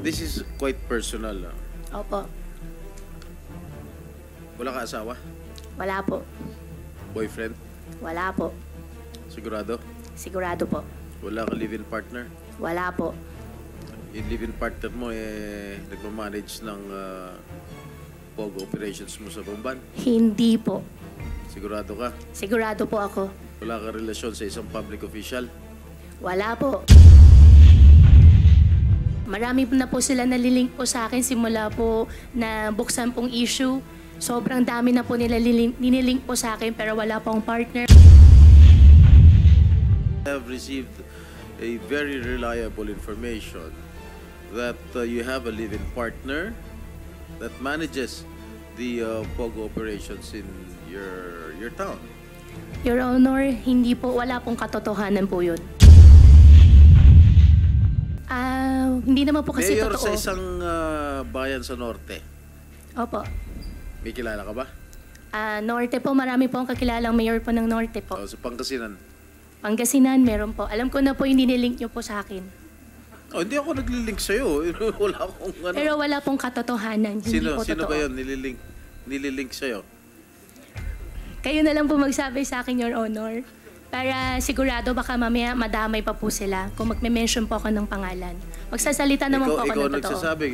This is quite personal. Opo. Wala ka asawa? Wala po. Boyfriend? Wala po. Sigurado? Sigurado po. Wala ka live-in partner? Wala po. Yung live-in partner mo, nagmamanage ng POG operations mo sa Bamban? Hindi po. Sigurado ka? Sigurado po ako. Wala ka relasyon sa isang public official? Wala po. Marami na po sila nalilink po sa akin simula po na buksan pong issue. Sobrang dami na po nila nililink po sa akin pero wala pong partner. I have received a very reliable information that you have a live-in partner that manages the POGO operations in your town. Your Honor, hindi po, wala pong katotohanan po yun. Hindi naman po kasi Mayor totoo. sa isang bayan sa Norte. Opo. May kilala ka ba? Norte po, marami po ang kakilalang mayor po ng Norte po. Sa Pangasinan. Pangasinan, meron po. Alam ko na po yung nililink nyo po sa akin. Hindi ako naglilink sa'yo. Wala akong ano. Pero wala pong katotohanan. Hindi po Sino totoo. ba yun nililink sa'yo? Kayo na lang po magsabi sa akin, Your Honor. Para sigurado baka mamaya madamay pa po sila kung magme-mention po ako ng pangalan. Magsasalita naman po ako ng totoo. Ikaw nagsasabi,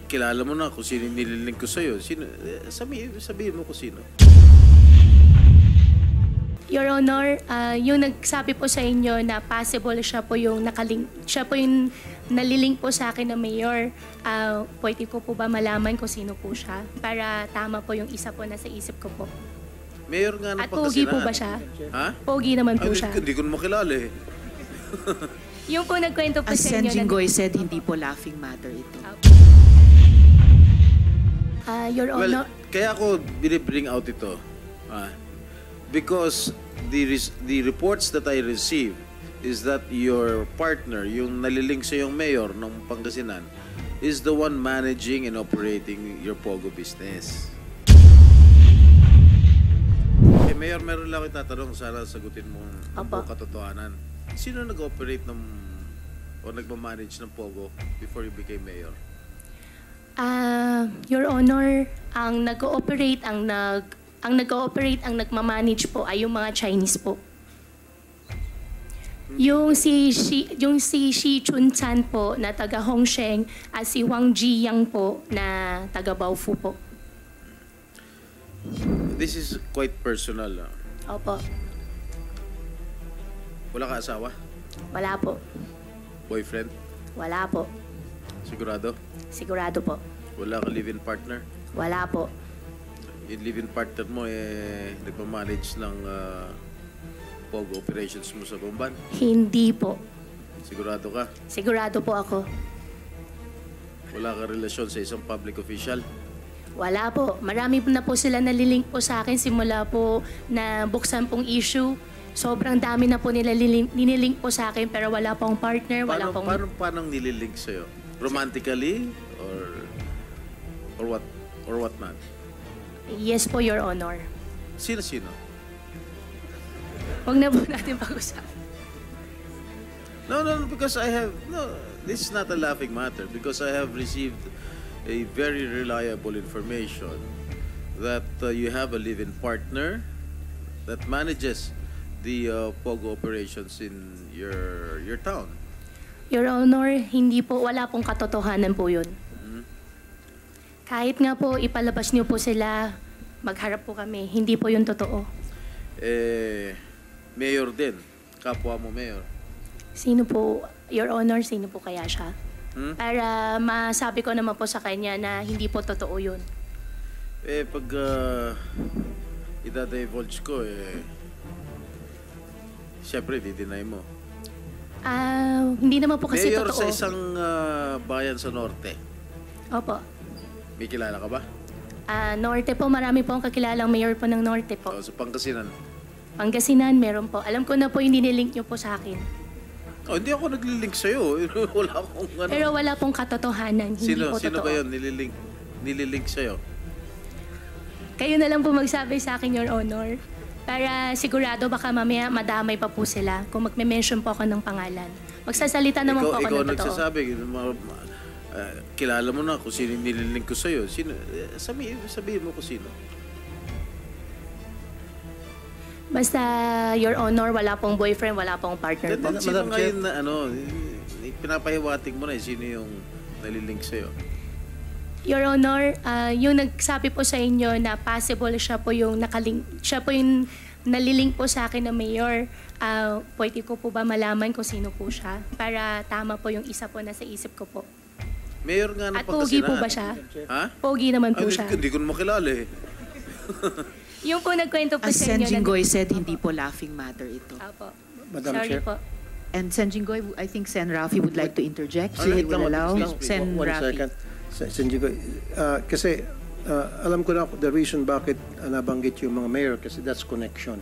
kilala mo na kung sino nililink ko sa'yo. Sabihin mo kung sino. Your Honor, yung nagsabi po sa inyo na possible siya po yung nalilink po sa akin na mayor, pwede ko po ba malaman kung sino po siya? Para tama po yung isa po na sa isip ko po. Mayor nga ng At pogi po ba siya? Ha? Pogi naman po siya. Hindi ko na makilala eh. Yung po nagkwento po As sa inyo. Sen Jinggoy said, hindi po laughing matter ito. Your Well, Honor, kaya ako binibring out ito. Because the reports that I receive is that your partner, yung nalilink sa yung mayor ng Pangasinan, is the one managing and operating your POGO business. Mayor, meron lang ako tatanong, sana sagutin mo ang buong katotohanan. Sino nag-operate o nagmamanage ng POGO before you became mayor? Your Honor, ang nag-ooperate, ang nagmamanage po ay yung mga Chinese po. Yung si Shi Chun-chan po na taga Hongsheng at si Wang Jiyang po na taga Baofu po. This is quite personal. Opo. Wala ka asawa? Wala po. Boyfriend? Wala po. Sigurado? Sigurado po. Wala ka live-in partner? Wala po. Yung live-in partner mo, nagmamanage ng POGO operations mo sa Bamban? Hindi po. Sigurado ka? Sigurado po ako. Wala ka relasyon sa isang public official? Wala po. Marami na po sila nalilink po sa akin simula po na buksan pong issue. Sobrang dami na po nila nililink po sa akin pero wala pong partner, wala pong... Paano nililink sa'yo? Romantically? Or what not? Yes po, Your Honor. Sino-sino? Huwag na po natin pag-usapan. No, because this is not a laughing matter because I have received a very reliable information that you have a live-in partner that manages the POGO operations in your town. Your Honor, hindi po, wala pong katotohanan po yun. Kahit nga po ipalabas niyo po sila, magharap po kami, hindi po yun totoo. Mayor din, kapwa mo mayor. Sino po, Your Honor, sino po kaya siya? Para masabi ko naman po sa kanya na hindi po totoo yun. Pag ida-divulge ko, siyempre, di-deny mo. Hindi naman po kasi Mayor totoo. sa isang bayan sa Norte. Opo. May kilala ka ba? Norte po, marami po ang kakilalang mayor po ng Norte po. Sa Pangasinan. Pangasinan, meron po. Alam ko na po yung nililink nyo po sa akin. Hindi ako naglilink sa'yo. Wala akong ano. Pero wala pong katotohanan. Hindi po Sino totoo. ba yun nililink sa'yo? Kayo na lang po magsabi sa akin, Your Honor. Para sigurado baka mamaya madamay pa po sila kung magme-mention po ako ng pangalan. Magsasalita naman po ako ikaw ng totoo. nagsasabi, kilala mo na kung sino yung nililink ko sa'yo. Sino, sabihin mo kung sino. Basta, Your Honor, wala pong boyfriend, wala pong partner po. Sino Madam ngayon na pinapahiwatig mo na sino yung nalilink sa'yo? Your Honor, yung nagsabi po sa inyo na possible siya po yung nalilink po sa akin na mayor, pwede ko po ba malaman kung sino po siya? Para tama po yung isa po na sa isip ko po. Mayor nga ng At pogi po ba siya? Ha? Pogi naman po siya. Hindi ko na makilala eh. Yung po nagkwento po As sa Sen inyo. Jinggoy said, hindi po laughing matter ito. Apo. Madam Sorry Chair. po. And Sen Jinggoy, I think Sen Rafi would like to interject. Sige, You will allow please, please. Sen One Rafi. second. Sen Jinggoy, kasi alam ko na the reason bakit nabanggit yung mga mayor kasi that's connection.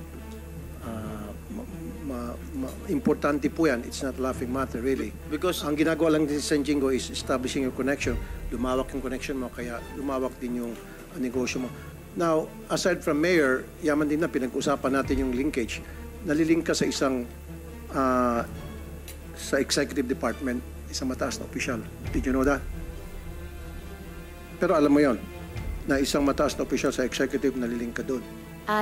Importante po yan. It's not laughing matter really. Because Ang ginagawa lang din si Sen Jinggoy is establishing your connection. Lumawak yung connection mo kaya lumawak din yung negosyo mo. Now, aside from mayor, yaman din na pinag-usapan natin yung linkage. Nalilink ka sa isang sa executive department, isang mataas na opisyal. Did you know that? Pero alam mo yon na isang mataas na opisyal sa executive nalilink ka doon.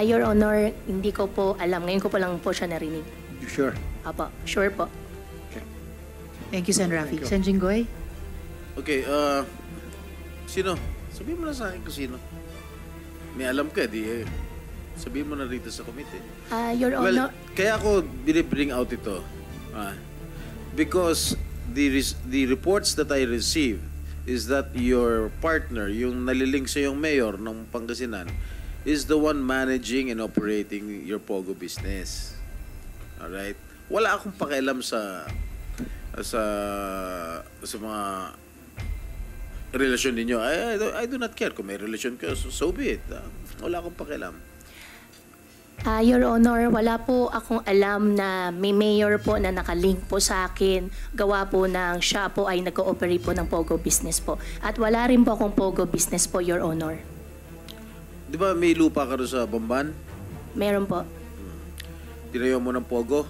Your Honor, hindi ko po alam. Ngayon ko po lang po siya narinig. You sure? Apo, sure po. Okay. Thank you, Sen Rafi. Thank you. Sen Jinggoy? okay, sino? Sabihin mo na sa akin kung sino. May alam ka, sabihin mo na rito sa committee. Your Well, Honor, kaya ako binibring out ito. Because the reports that I receive is that your partner, yung nalilink sa yung mayor ng Pangasinan, is the one managing and operating your Pogo business. Alright? Wala akong pakialam sa mga relasyon ninyo. I do not care kung may relasyon kayo, so be it. Wala akong pakialam. Your Honor, wala po akong alam na may mayor po na nakalink po sa akin. Gawa po ng siya po ay nag-ooperate po ng Pogo business po. At wala rin po akong Pogo business po, Your Honor. Di ba may lupa ka doon sa Bamban? Meron po. Tinayo mo ng Pogo?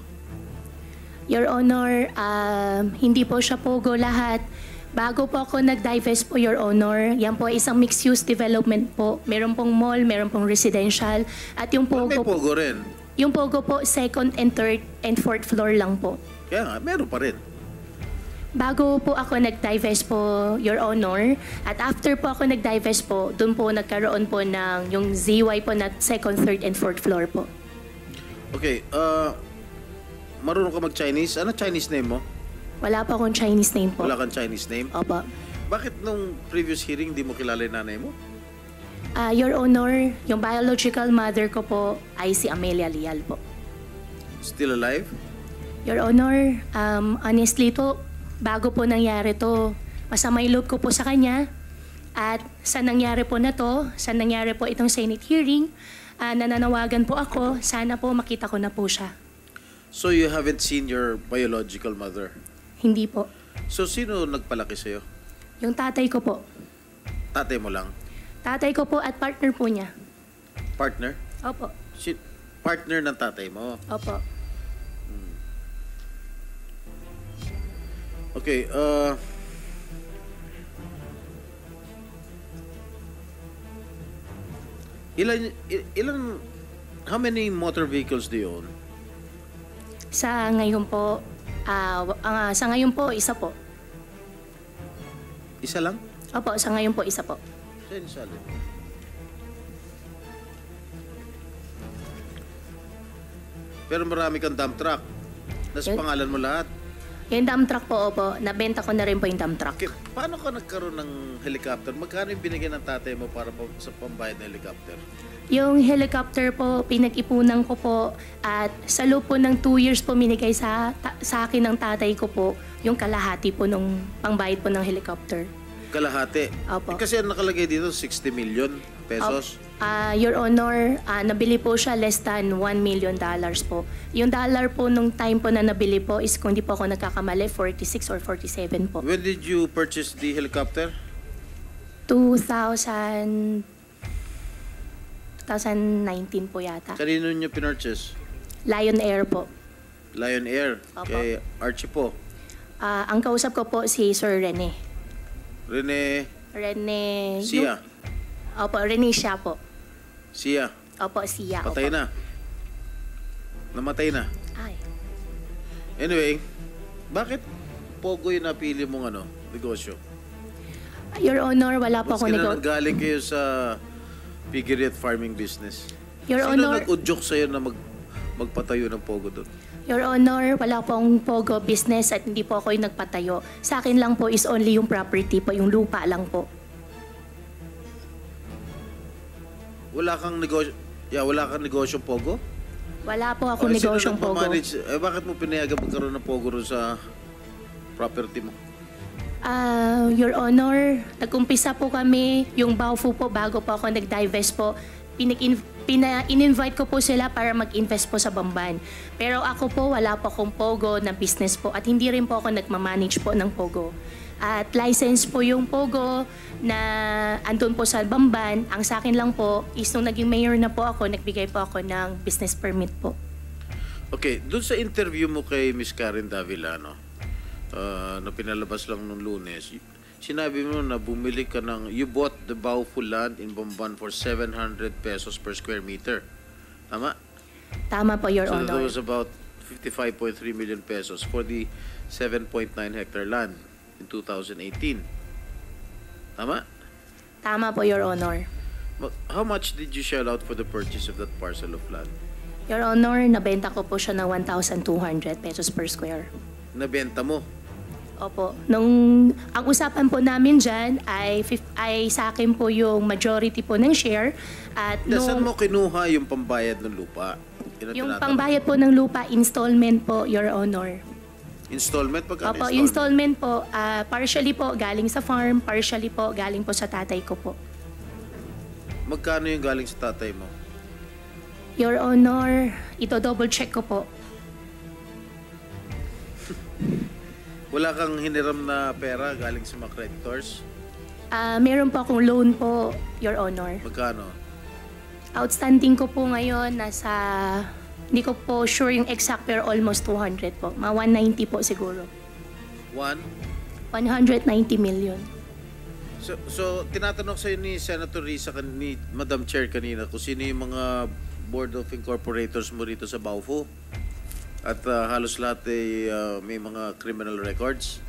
Your Honor, hindi po siya Pogo lahat. Bago po ako nag-divest po, Your Honor, yan po ay isang mixed-use development po. Meron pong mall, meron pong residential. At yung Well, may Pogo, Pogo rin. yung Pogo po, second and third and fourth floor lang po. Kaya nga, meron pa rin. Bago po ako nag-divest po, Your Honor, at after po ako nag-divest po, doon po nagkaroon po ng yung ZY po na second, third, and fourth floor po. Okay, marunong ka mag-Chinese? Ano Chinese name mo? Wala pa akong Chinese name po. Wala kang Chinese name? Opo. Bakit nung previous hearing di mo kilala yung nanay mo? Your Honor, yung biological mother ko po ay si Amelia Lial po. Still alive? Your Honor, honestly to, bago po nangyari to, masama yung loob ko po sa kanya. At sa nangyari po na to, sa nangyari po itong Senate hearing, nananawagan po ako, sana po makita ko na po siya. So you haven't seen your biological mother? Hindi po. So sino nagpalaki sa'yo? Yung tatay ko po. Tatay mo lang? Tatay ko po at partner po niya. Partner? Opo. Partner ng tatay mo? Opo. Okay, how many motor vehicles do you own? Sa ngayon po, isa po. Isa lang? Opo, sa ngayon po, isa po. Isa lang. Pero marami kang dump truck. Nasa Yes. pangalan mo lahat. Yung dump truck po, opo, nabenta ko na rin po yung dump truck. Okay, paano ka nagkaroon ng helicopter? Magkano yung binigyan ng tatay mo para sa pambayad ng helicopter? Yung helicopter po, pinag-ipunan ko po at sa loob po ng 2 years po minigay sa akin ng tatay ko po yung kalahati po nung pangbayad po ng helicopter. Kalahati? Opo. Kasi ang nakalagay dito, 60 million pesos. Your Honor, nabili po siya less than $1 million po. Yung dollar po nung time po na nabili po is kung di po ako nagkakamali, 46 or 47 po. When did you purchase the helicopter? 2019 po yata. Kanino nyo pinurchase? Lion Air po. Lion Air. Opo. Kay Archie po. Ang kausap ko po si Sir Rene. Rene Rene... Sia. Opo, Rene siya po. Sia. Opo, siya. Patay opo. na. Namatay na. Ay. Anyway, bakit Pogo yung napili mong negosyo? Your Honor, wala po Mas akong negosyo. nanggaling kayo sa piggery at farming business? Your Sino Honor, nag-udyok sa'yo na magpatayo ng Pogo doon? Your Honor, wala po akong Pogo business at hindi po ako yung nagpatayo. Sa akin lang po is only yung property po, yung lupa lang po. Wala kang negosyong Pogo? Wala po akong negosyong Pogo. Bakit mo pinayagan magkaroon ng Pogo ron sa property mo? Your Honor, nag-umpisa po kami, yung Baofu po, bago po ako nag-divest po, in-invite ko po sila para mag-invest po sa Bamban. Pero ako po, wala po akong Pogo na business po at hindi rin po ako nagmamanage po ng Pogo. At license po yung Pogo na andun po sa Bamban. Ang sa akin lang po is nung naging mayor na po ako, nagbigay po ako ng business permit po. Okay, doon sa interview mo kay Miss Karen Davila, na pinalabas lang nung Lunes, sinabi mo na bumili ka you bought the Baofu land in Bamban for 700 pesos per square meter. Tama? Tama po, Your So that Honor. was about 55.3 million pesos for the 7.9 hectare land in 2018. Tama? Tama po, Your Honor. How much did you shell out for the purchase of that parcel of land? Your Honor, nabenta ko po siya ng 1,200 pesos per square. Nabenta mo? Opo. Ang usapan po namin dyan ay sa akin po yung majority po ng share. At Saan mo kinuha yung pambayad ng lupa? Yun ang yung tinatanong. pangbayad po ng lupa, installment po, Your Honor. Installment? Pagkano Opo, installment? installment po, partially po galing sa farm, partially po galing po sa tatay ko po. Magkano yung galing sa tatay mo? Your Honor, ito double check ko po. Wala kang hiniram na pera galing sa mga creditors? Meron po akong loan po, Your Honor. Magkano? Outstanding ko po ngayon, hindi ko po sure yung exact pero almost 200 po. Mga 190 po siguro. 190 million. So tinatanong sa'yo ni Senator Risa, ni Madam Chair kanina, kung sino yung mga Board of Incorporators mo rito sa Baofu. At halos lahat ay may mga criminal records.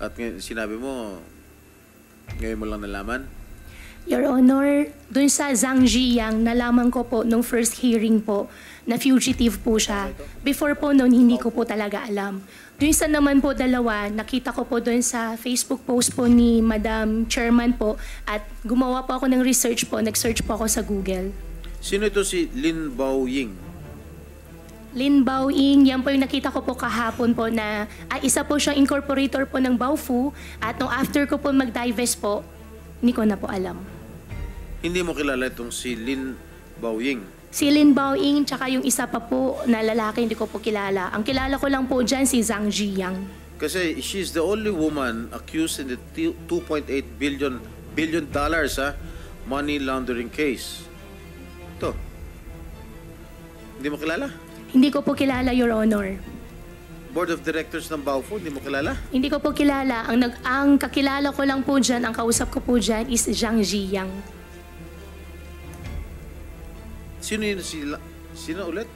At sinabi mo, ngayon mo lang nalaman? Your Honor, dun sa Zhang Ziyang, nalaman ko po nung first hearing po na fugitive po siya. Before po noon, hindi ko po talaga alam. Dun sa naman po dalawa, nakita ko po dun sa Facebook post po ni Madam Chairman po at gumawa po ako ng research po, nag-search po ako sa Google. Sino ito si Lin Baoying? Lin Baoying, yan po yung nakita ko po kahapon po na isa po siyang incorporator po ng Baofu at nung after ko po mag-divest po, hindi ko na po alam. Hindi mo kilala itong si Lin Baoying? Si Lin Baoying, tsaka yung isa pa po na lalaki, hindi ko po kilala. Ang kilala ko lang po dyan si Zhang Ziyang. Kasi she's the only woman accused in the $2.8 billion money laundering case. Ito. Hindi mo kilala? Hindi ko po kilala, Your Honor. Board of Directors ng Baofu, hindi mo kilala? Hindi ko po kilala. Ang kakilala ko lang po dyan, ang kausap ko po dyan is Zhang Ziyang. Sino yun? Sino ulit?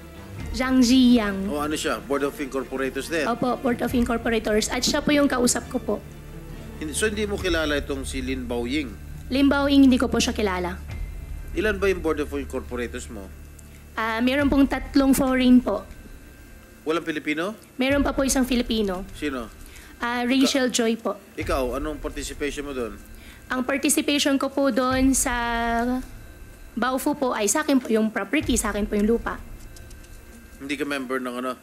Zhang Ziyang. O ano siya? Board of Incorporators din? Opo, Board of Incorporators. At siya po yung kausap ko po. So hindi mo kilala itong si Lin Baoying? Lin Baoying, hindi ko po siya kilala. Ilan ba yung Board of Incorporators mo? Meron pong 3 foreign po. Walang Pilipino? Meron pa po isang Filipino. Sino? Rachel Joy po. Ikaw, anong participation mo doon? Ang participation ko po doon sa Baofu po ay sa akin po yung property, sa akin po yung lupa. Hindi ka member ng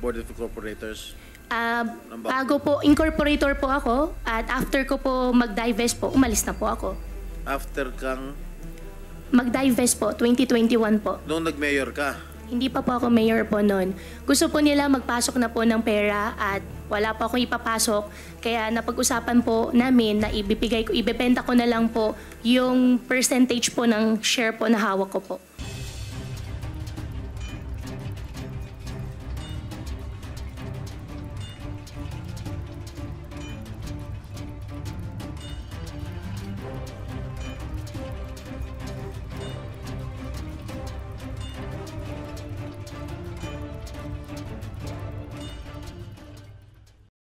Board of Incorporators? Bago po, incorporator po ako at after ko po mag-divest po, umalis na po ako. After kang, Mag-divest po, 2021 po. nung nag-mayor ka, Hindi pa po ako mayor po noon. Gusto po nila magpasok na po ng pera at wala pa akong ipapasok. Kaya napag-usapan po namin na ibibenta ko na lang po yung percentage po ng share po na hawak ko po.